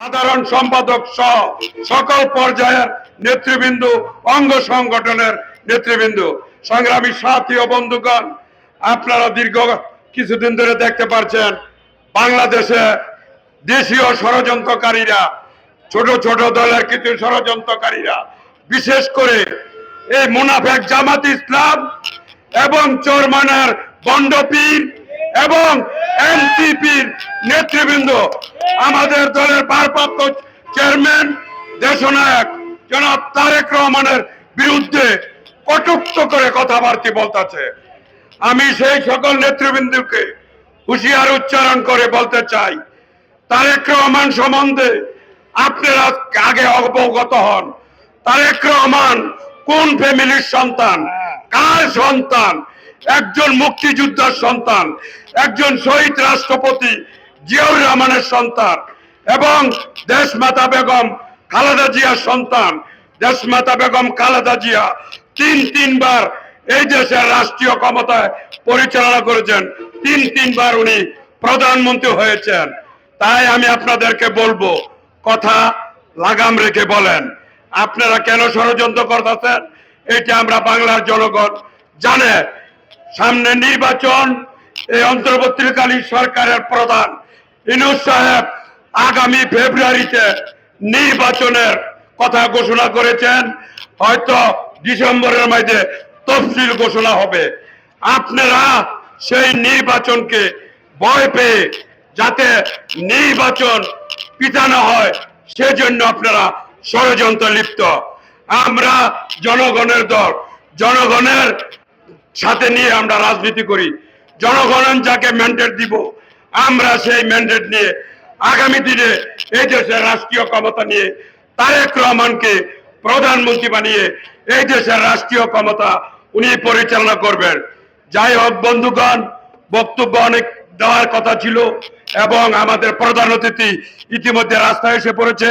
সাধারণ সম্পাদক সহ সকল পর্যায়ের নেতৃবৃন্দ, অঙ্গ সংগঠনের নেতৃবৃন্দ, সংগ্রামী সাথী ও বন্ধুগণ, আপনারা দীর্ঘ কিছুদিন ধরে দেখতে পাচ্ছেন বাংলাদেশে দেশীয় ষড়যন্ত্রকারীরা, ছোট ছোট দলের কিছু ষড়যন্ত্রকারীরা, বিশেষ করে এই মুনাফেক জামাত ইসলাম এবং চোরমানের বন্ডপীর এবং এনসিপির নেতৃবৃন্দ আমাদের দলের ভারপ্রাপ্ত চেয়ারম্যান দেশনায়ক জনাব তারেক রহমানের বিরুদ্ধে কটূক্ত করে কথাবার্তা বলতেছে। আমি সেই সকল নেতৃবৃন্দকে হুঁশিয়ার উচ্চারণ করে বলতে চাই, তারেক রহমান সম্বন্ধে আপনারা আগে অবগত হন। তারেক রহমান কোন ফ্যামিলির সন্তান, কার সন্তান? একজন মুক্তিযোদ্ধার সন্তান, একজন শহীদ রাষ্ট্রপতি জিয়াউর রহমানের সন্তান এবং দেশমাতা বেগম খালেদা জিয়ার সন্তান। দেশমাতা বেগম খালেদা জিয়া তিনবার এই দেশের রাষ্ট্রীয় ক্ষমতায় পরিচালনা করেছেন, তিনবার উনি প্রধানমন্ত্রী হয়েছেন। তাই আমি আপনাদেরকে বলবো, কথা লাগাম রেখে বলেন, আপনারা কেন ষড়যন্ত্র করতেছেন এটা আমরা বাংলার জনগণ জানে। সামনে নির্বাচন, এই অন্তর্বর্তীকালীন সরকারের প্রধান ইউনূস সাহেব আগামী ফেব্রুয়ারিতে নির্বাচনের কথা ঘোষণা করেছেন। হয়তো ডিসেম্বরের মধ্যে তফসিল ঘোষণা হবে। আপনারা সেই নির্বাচনকে ভয় পেয়ে যাতে নির্বাচন পিছানো হয় সেজন্য আপনারা ষড়যন্ত্র লিপ্ত। আমরা জনগণের দল, জনগণের সাথে নিয়ে আমরা রাজনীতি করি। জনগণ যাকে ম্যান্ডেট দিব, আমরা সেই ম্যান্ডেট নিয়ে আগামী দিনে এই দেশের রাষ্ট্রীয় ক্ষমতা নিয়ে তারেক রহমানকে প্রধানমন্ত্রী বানিয়ে এই দেশের রাষ্ট্রীয় ক্ষমতা উনি পরিচালনা করবেন। যাই হোক বন্ধুগণ, বক্তব্য অনেক দেওয়ার কথা ছিল এবং আমাদের প্রধান অতিথি ইতিমধ্যে রাস্তায় এসে পড়েছে।